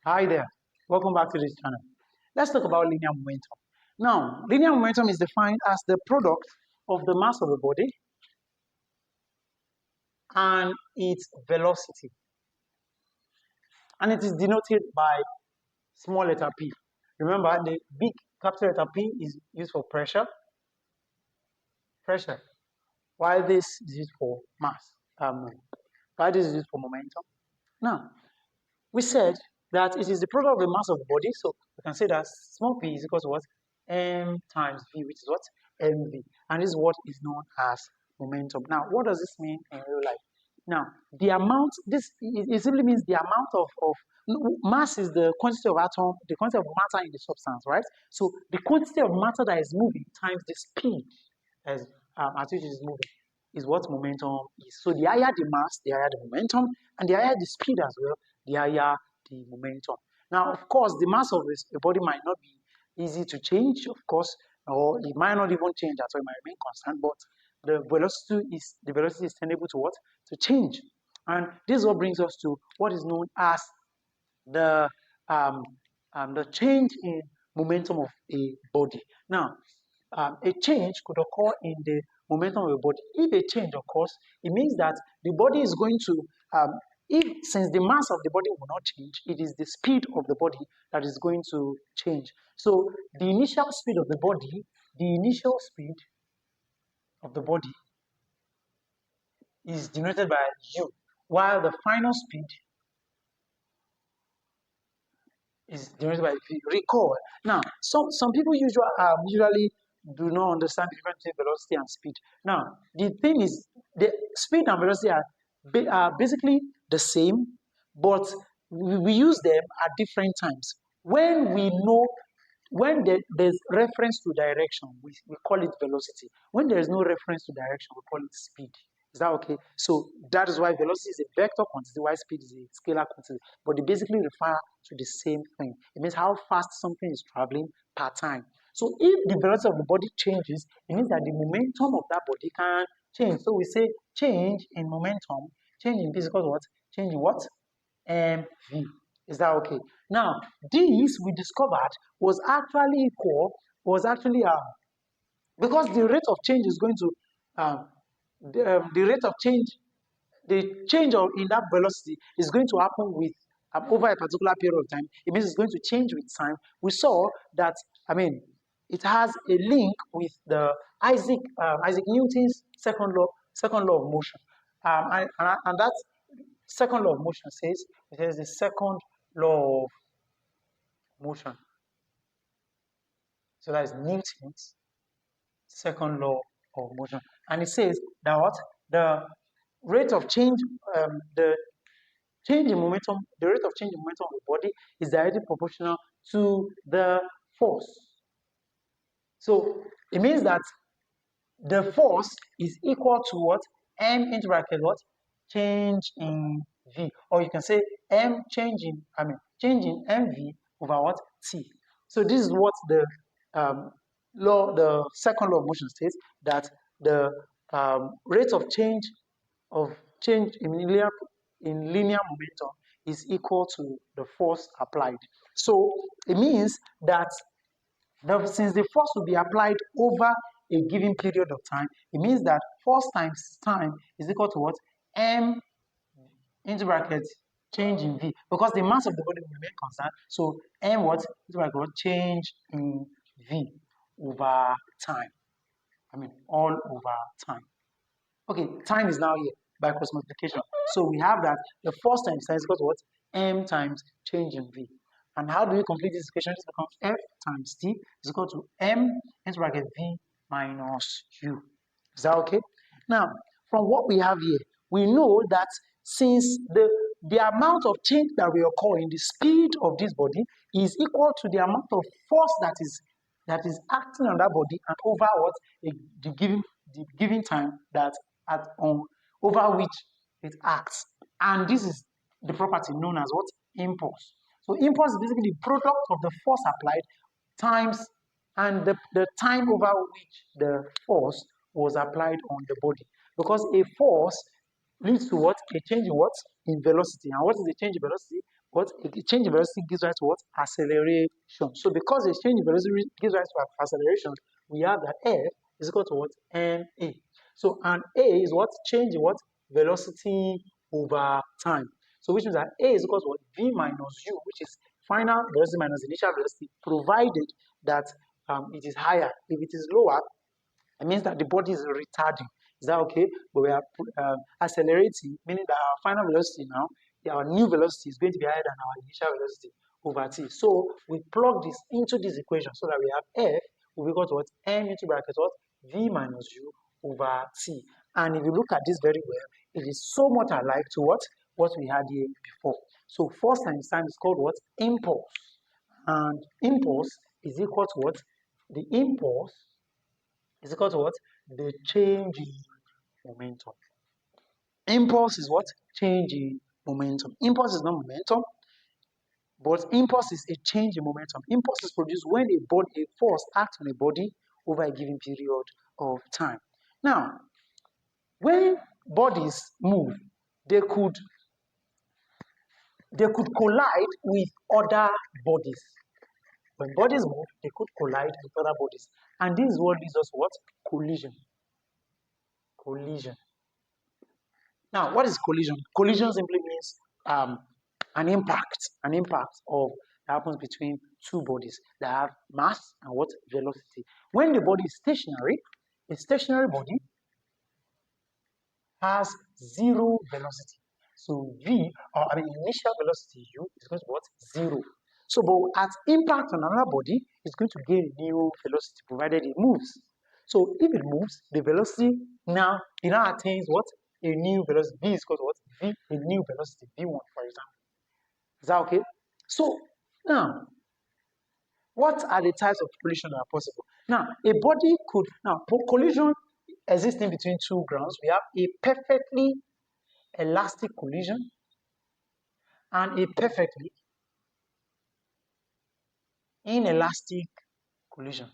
Hi there, welcome back to this channel. Let's talk about linear momentum. Now, linear momentum is defined as the product of the mass of the body and its velocity, and it is denoted by small letter p. Remember, the big capital letter P is used for pressure, while this is used for mass, while this is used for momentum. Now, we said that it is the product of the mass of the body, so we can say that small p is equal to what? M times v, which is what? Mv. And this is what is known as momentum. Now, what does this mean in real life? Now, the amount, it simply means the amount of mass is the quantity of atom, the quantity of matter in the substance, right? So the quantity of matter that is moving times the speed as at which it is moving is what momentum is. So the higher the mass, the higher the momentum, and the higher the speed as well, the higher the momentum. Now, of course, the mass of the body might not be easy to change, of course, or it might not even change at all, it might remain constant, but the velocity is tenable to what? To change. And this is what brings us to what is known as the um, the change in momentum of a body. Now, a change could occur in the momentum of a body. If a change occurs, it means that the body is going to, since the mass of the body will not change, it is the speed of the body that is going to change. So the initial speed of the body, the initial speed of the body is denoted by u, while the final speed is denoted by v. Recall. Now, some people usually do not understand the difference between velocity and speed. Now, the thing is, the speed and velocity are basically the same, but we use them at different times. When we know, when there's reference to direction, we call it velocity. When there is no reference to direction, we call it speed. Is that okay? So that is why velocity is a vector quantity, while speed is a scalar quantity. But they basically refer to the same thing. It means how fast something is traveling per time. So if the velocity of the body changes, it means that the momentum of that body can change. So we say change in momentum, change in physical what? Change in what? mv. Is that okay? Now, this we discovered was actually equal, was actually because the rate of change is going to the rate of change, the change of in that velocity is going to happen with over a particular period of time. It means it's going to change with time. We saw that, it has a link with the Isaac Newton's second law of motion, and that second law of motion says, it says the second law of motion. So that is Newton's second law of motion, and it says that what the rate of change, the change in momentum, the rate of change in momentum of the body is directly proportional to the force. So it means that the force is equal to what? M into bracket what? Change in V. Or you can say M change in MV over what? T. So this is what the second law of motion states, that the rate of change in linear momentum is equal to the force applied. So it means that since the force will be applied over a given period of time, it means that force times time is equal to what? M into bracket change in V, because the mass of the body will remain constant. So M what? Into bracket what? Change in V over time. All over time. Okay, time is now here by cross multiplication. So we have that the force times time is equal to what? M times change in V. And how do we complete this equation? This becomes F times T is equal to M into bracket V minus U. Is that okay? Now, from what we have here, we know that since the amount of change that will occur in the speed of this body is equal to the amount of force that is acting on that body and over what the given time that over which it acts. And this is the property known as what? Impulse. So impulse is basically the product of the force applied times and the time over which the force was applied on the body. Because a force leads to what? A change in what? In velocity. And what is the change in velocity? what? A change in velocity gives rise to what? Acceleration. So because a change in velocity gives rise to acceleration, we have that F is equal to what? ma. So and A is what? Change in what? Velocity over time. So which means that A is equal to what? V minus U, which is final velocity minus initial velocity, provided that it is higher. If it is lower, it means that the body is retarding. Is that okay? But we are accelerating, meaning that our final velocity now, our new velocity is going to be higher than our initial velocity over t. So we plug this into this equation so that we have F will be equal to what? M into bracket what? V minus U over t. And if you look at this very well, it is so much alike to what we had here before. So force times time is called what? Impulse. And impulse is equal to what? The impulse is equal to what? The change in momentum. Impulse is what? Change in momentum. Impulse is not momentum, but impulse is a change in momentum. Impulse is produced when a force acts on a body over a given period of time. Now, when bodies move, they could collide with other bodies. When bodies move, they could collide with other bodies. And this is what leads us to what? Collision. Collision. Now, what is collision? Collision simply means an impact of that happens between two bodies that have mass and what? Velocity. When the body is stationary, a stationary body has zero velocity. So initial velocity U is going to be what? Zero. So, but at impact on another body, it's going to gain new velocity provided it moves. So, if it moves, the velocity now attains what? A new velocity. V is equal to what? V, a new velocity, V1, for example. Is that okay? So, now, what are the types of collision that are possible? Now, a body could, collision existing between two grounds. We have a perfectly elastic collision and a perfectly inelastic collision.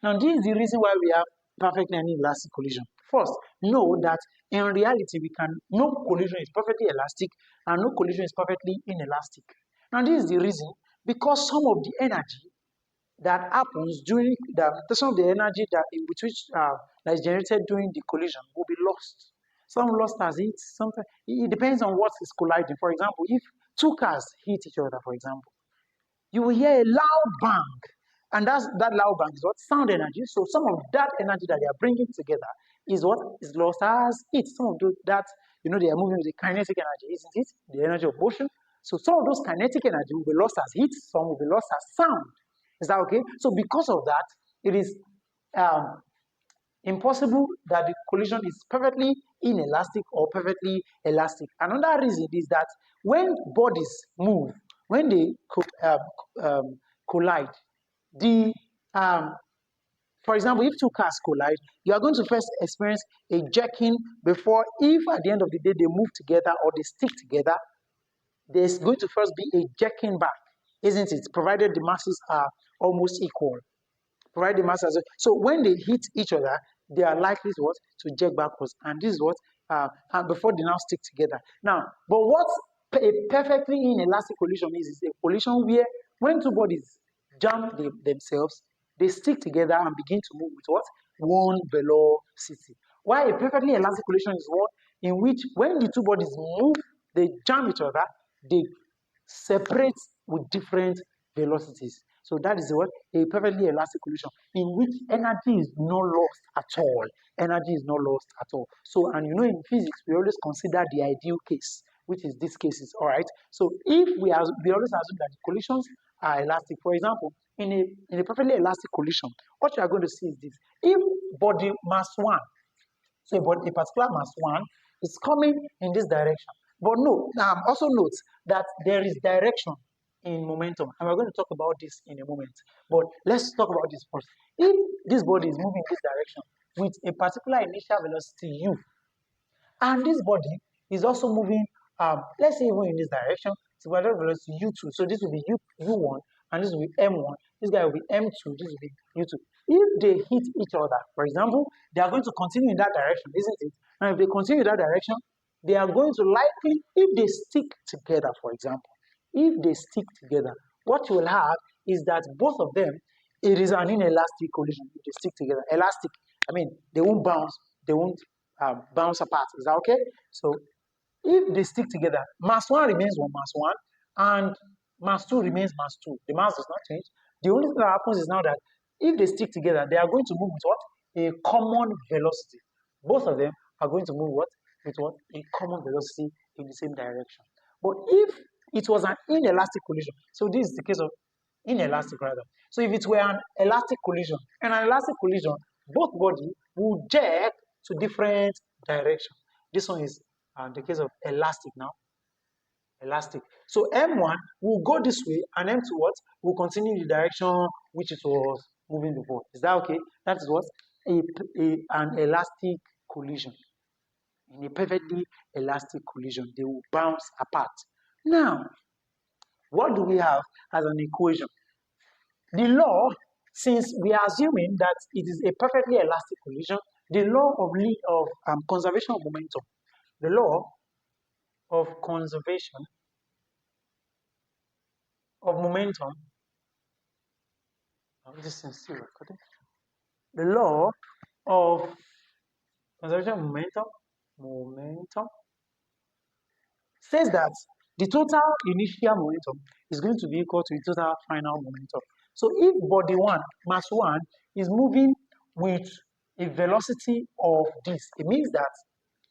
Now, this is the reason why we have perfectly and inelastic collision. First, know that in reality, no collision is perfectly elastic and no collision is perfectly inelastic. Now, this is the reason because some of the energy that happens during some of the energy that is generated during the collision will be lost. Some lost as heat. Sometimes it depends on what is colliding. For example, if two cars hit each other, for example, you will hear a loud bang, and that loud bang is what? Sound energy. So some of that energy that they are bringing together is what is lost as heat. Some of that they are moving with the kinetic energy, isn't it? The energy of motion. So some of those kinetic energy will be lost as heat. Some will be lost as sound. Is that okay? So because of that, it is impossible that the collision is perfectly inelastic or perfectly elastic. Another reason is that when bodies move, when they collide, for example, if two cars collide, you are going to first experience a jerking before, if at the end of the day they move together or they stick together, there's going to first be a jerking back, isn't it? Provided the masses are almost equal. Provided the masses. So when they hit each other, they are likely to jerk backwards, and this is what and before they now stick together. Now, but what a perfectly inelastic collision is a collision where when two bodies jam themselves, they stick together and begin to move with what? One velocity. While a perfectly elastic collision is one in which when the two bodies move, they jam each other, they separate with different velocities. So that is what? A perfectly elastic collision in which energy is not lost at all. Energy is not lost at all. So, and in physics, we always consider the ideal case, which is this case is all right. So if we always assume that the collisions are elastic. For example, in a perfectly elastic collision, what you are going to see is this. If body mass 1, so a particular mass 1 is coming in this direction. But no, also note that there is direction in momentum. And we're going to talk about this in a moment. But let's talk about this first. If this body is moving in this direction with a particular initial velocity u, and this body is also moving, let's say even in this direction, so particular velocity u2. So this will be u1, and this will be m1. This guy will be m2. This will be u2. If they hit each other, for example, they are going to continue in that direction, isn't it? And if they continue in that direction, they are going to likely, if they stick together, for example, if they stick together, what you will have is that both of them, it is an inelastic collision if they stick together. Elastic, I mean, they won't bounce apart. Is that okay? So if they stick together, mass 1 remains mass 1, and mass 2 remains mass 2. The mass does not change. The only thing that happens is now that if they stick together, they are going to move with what? A common velocity. Both of them are going to move what? With what? A common velocity in the same direction. But if it was an inelastic collision, so this is the case of inelastic rather. So if it were an elastic collision, both bodies will jerk to different directions. This one is the case of elastic now. Elastic. So M1 will go this way and M2 what? Will continue in the direction which it was moving before. Is that okay? That is what? An elastic collision. In a perfectly elastic collision, they will bounce apart. Now, what do we have as an equation? The law, since we are assuming that it is a perfectly elastic collision, the law of conservation of momentum, the law of conservation of momentum, this is still recording. The law of conservation of momentum says that the total initial momentum is going to be equal to the total final momentum. So if body 1, mass 1, is moving with a velocity of this, it means that,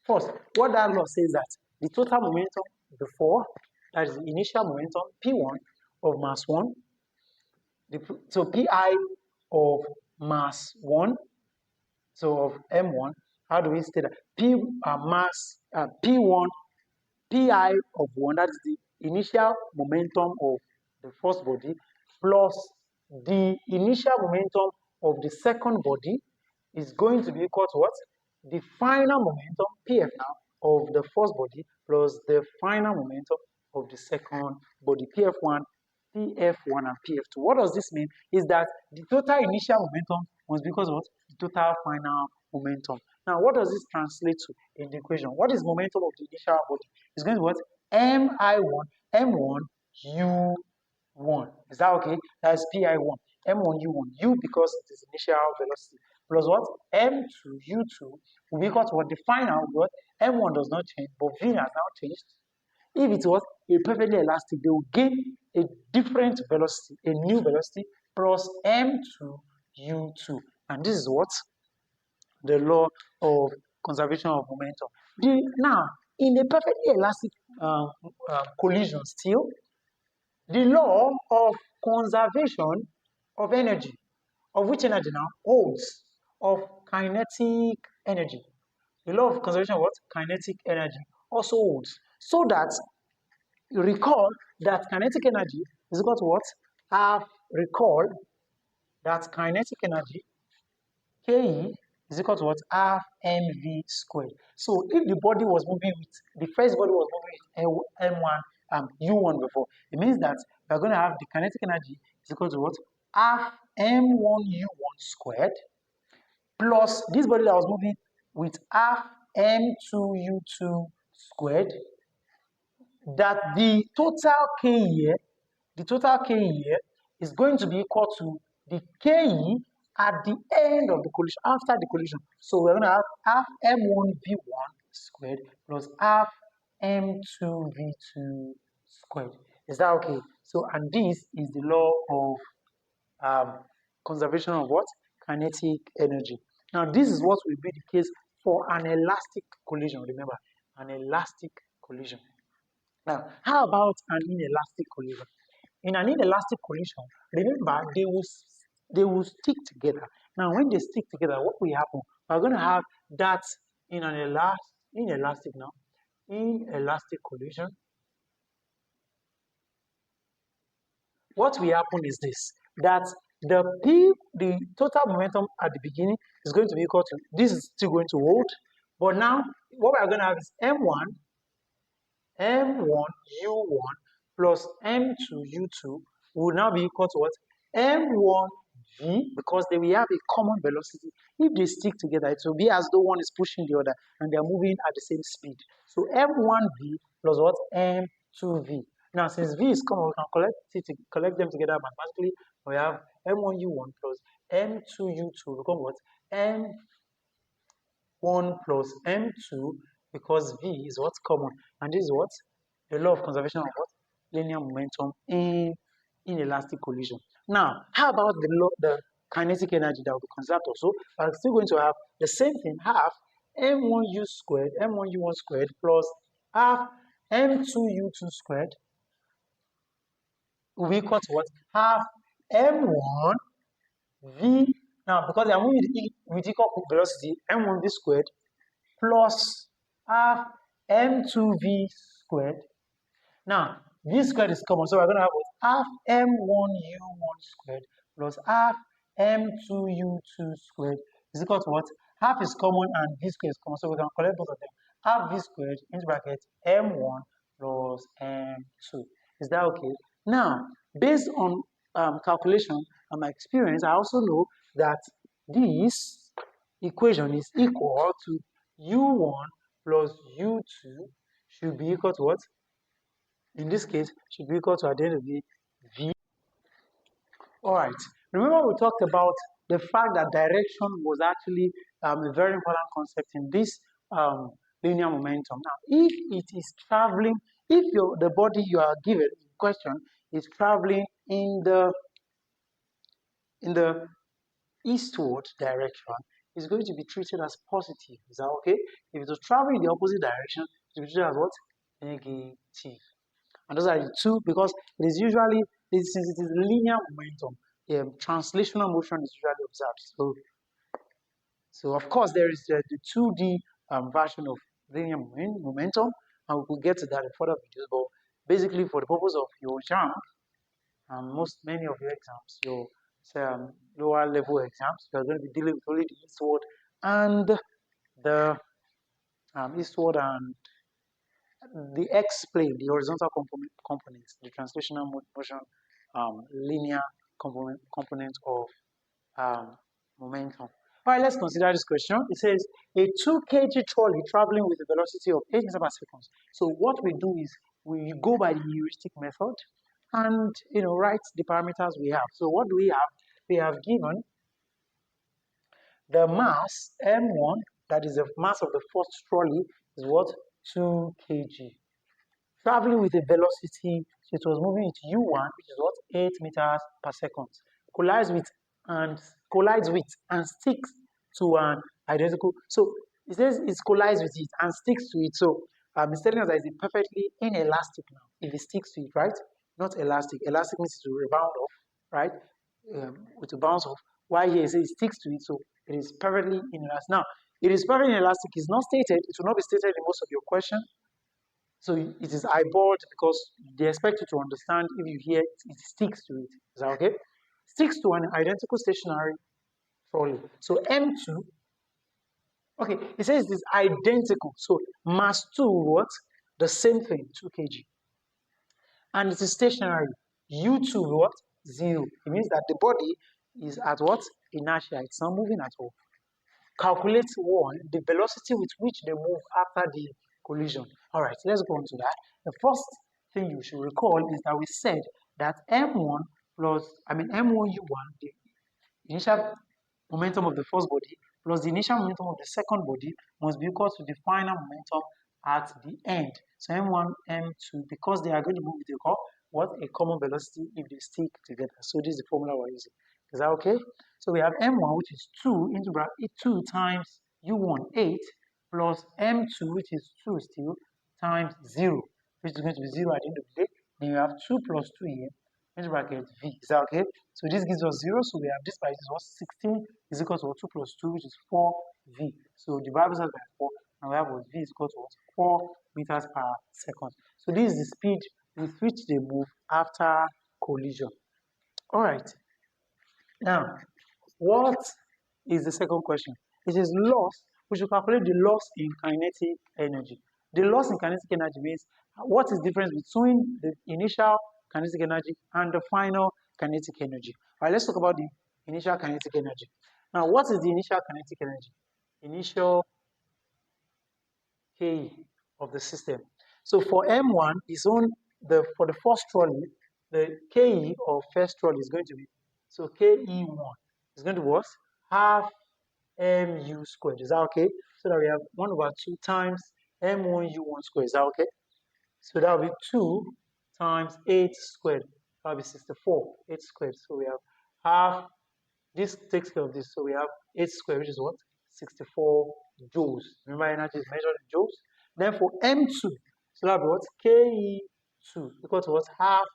first, what that law says that the total momentum before, that is the initial momentum, P1 of mass 1, so Pi of mass 1, so of M1, how do we state that? P1 Pi of 1, that is the initial momentum of the first body, plus the initial momentum of the second body is going to be equal to what? The final momentum, Pf now, of the first body plus the final momentum of the second body, Pf1, Pf1 and Pf2. What does this mean? Is that the total initial momentum must be equal to what? The total final momentum. Now, what does this translate to in the equation? What is momentum of the initial body? It's going to be what? Mi1, M1, U1. Is that okay? That's Pi1, M1, U1. U because it is initial velocity. Plus what? M2, U2 will be equal to what? The final, what? M1 does not change, but V has now changed. If it was a perfectly elastic, they will gain a different velocity, a new velocity, plus M2, U2. And this is what? The law of conservation of momentum. Now, in a perfectly elastic collision still, the law of conservation of energy, of which energy now? Holds, of kinetic energy. The law of conservation of what? Kinetic energy also holds. So that you recall that kinetic energy is equal to what? Recall that kinetic energy, Ke, is equal to what? Half mv squared. So if the body was moving with, the first body was moving with m1, u1 before, it means that we are going to have the kinetic energy is equal to what? Half m1 u1 squared plus this body that was moving with half m2 u2 squared, that the total K here is going to be equal to the Ke at the end of the collision, after the collision. So we're going to have half M1V1 squared plus half M2V2 squared. Is that okay? So, and this is the law of conservation of what? Kinetic energy. Now, this is what will be the case for an elastic collision. Remember, an elastic collision. Now, how about an inelastic collision? In an inelastic collision, remember they will stick together. Now, when they stick together, what will happen? We're going to have that in an inelastic collision. What will happen is this: that the total momentum at the beginning is going to be equal to, this is still going to hold, but now what we're going to have is M1 U1 plus M2 U2 will now be equal to what? M1 V, because they will have a common velocity. If they stick together, it will be as though one is pushing the other and they are moving at the same speed. So M1 V plus what? M2 V. Now, since V is common, we can collect them together mathematically. We have M1U1 plus M2U2 become what? M1 plus M2, because V is what's common. And this is what? The law of conservation of what? Linear momentum in inelastic collision. Now, how about the kinetic energy that will be conserved also? I'm still going to have the same thing, half M1U squared, M1U1 squared plus half M2U2 squared will be equal to what? Half M1 V. Now, because they are moving with equal velocity, M1V squared plus half M2V squared. Now, V squared is common, so we're going to have what? Half M1U1 squared plus half M2U2 squared is equal to what? Half is common and V squared is common, so we can collect both of them. Half V squared into bracket M1 plus M2. Is that okay? Now, based on calculation and my experience, I also know that this equation is equal to U1 plus U2 should be equal to what? In this case, should be equal to, at the end of the day, V. All right. Remember we talked about the fact that direction was actually a very important concept in this linear momentum. Now, if it is traveling, if the body you are given in question is traveling in the eastward direction, it's going to be treated as positive. Is that okay? If it was traveling in the opposite direction, it will be treated as what? Negative. And those are the two, because it is usually, since it is linear momentum, translational motion is usually observed. So of course, there is the 2D version of linear momentum, and we will get to that in further videos. But basically, for the purpose of your JAM, many of your exams, your lower level exams, you are going to be dealing with only the eastward and the the X-plane, the horizontal components, the translational motion, linear component of momentum. All right, let's consider this question. It says a 2 kg trolley traveling with a velocity of 8 meters per second. So what we do is we go by the heuristic method and write the parameters we have. So what do we have? We have given the mass M1, that is the mass of the first trolley, is what? 2 kg. Traveling with a velocity, so it was moving with U1, which is what? 8 meters per second. Collides with and sticks to an identical. So it says it collides with it and sticks to it. So it's telling us that it's perfectly inelastic now. If it sticks to it, right? Not elastic. Elastic means to rebound off, right? With a bounce off. Why here it says it sticks to it, so it is perfectly inelastic. Now, it is perfectly inelastic. It's not stated. It will not be stated in most of your question. So it is eyeballed because they expect you to understand. If you hear it sticks to it. Is that okay? Sticks to an identical stationary trolley. So M2, okay, it says it is identical. So mass 2, what? The same thing, 2 kg. And it is stationary. U2, what? 0. It means that the body is at what? Inertia. It's not moving at all. Calculate the velocity with which they move after the collision. All right, let's go on to that. The first thing you should recall is that we said that M1 M1U1, the initial momentum of the first body plus the initial momentum of the second body must be equal to the final momentum at the end. So M1, M2, because they are going to move with a common velocity if they stick together. So this is the formula we're using. Is that okay? So we have M1, which is 2 into bracket 2 times U1, 8, plus M2, which is 2 still, times 0, which is going to be 0 at the end of the day. Then you have 2 plus 2 here, into bracket V. Is that okay? So this gives us 0, so we have this by this was 16 is equal to 2 plus 2, which is 4V. So divide this by 4, and we have what V is equal to 4 meters per second. So this is the speed with which they move after collision. All right. Now, what is the second question? It is loss. We should calculate the loss in kinetic energy. The loss in kinetic energy means what is the difference between the initial kinetic energy and the final kinetic energy. All right, let's talk about the initial kinetic energy. Now, what is the initial kinetic energy? Initial K of the system. So for M1, its own for the first trolley, the KE of first trolley is going to be, so KE1 is going to be what? Half mu squared. Is that okay? So that we have 1 over 2 times m1u1 squared. Is that okay? So that will be 2 times 8 squared. That will be 64. 8 squared. So we have half. This takes care of this. So we have 8 squared, which is what? 64 joules. Remember, energy is measured in joules. Then for M2, so that will be what? KE2 equal to what? Half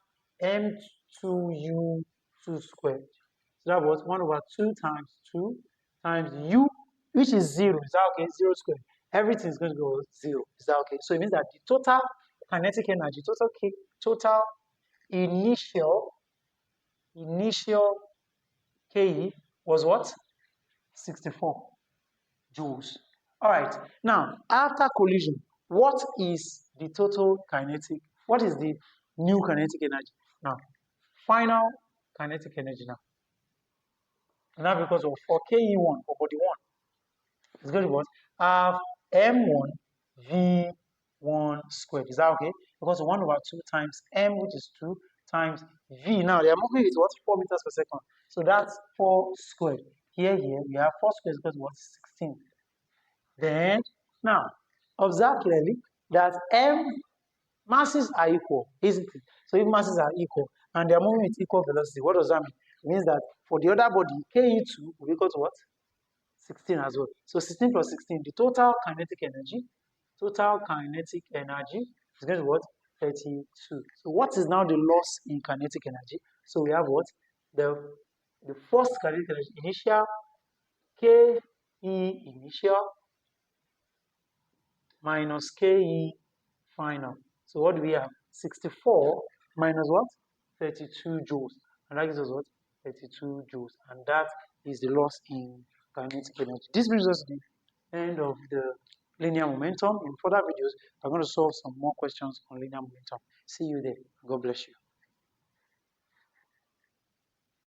M2U2 squared. So that was 1 over 2 times 2 times U, which is 0. Is that okay? 0 squared. Everything is going to go 0. Is that okay? So it means that the total kinetic energy, total initial KE was what? 64 joules. All right. Now, after collision, what is the total kinetic? What is the new kinetic energy? Now, final kinetic energy now. And now because of for KE1, for body 1, it's going to be what? Half M1 V1 squared. Is that okay? Because 1 over 2 times M, which is 2, times V. Now, they are moving with what? 4 meters per second. So that's 4 squared. Here, we have 4 squared because what? 16. Then, now, observe clearly that M masses are equal, isn't it? So if masses are equal and they are moving with equal velocity, what does that mean? It means that for the other body, KE2 will be equal to what? 16 as well. So 16 plus 16, the total kinetic energy is going to what? 32. So what is now the loss in kinetic energy? So we have what? The first kinetic energy, initial, KE initial minus KE final. So what do we have? 64 minus what? 32 joules. And that gives us what? 32 joules. And that is the loss in kinetic energy. This brings us to the end of the linear momentum. In further videos, I'm going to solve some more questions on linear momentum. See you there. God bless you.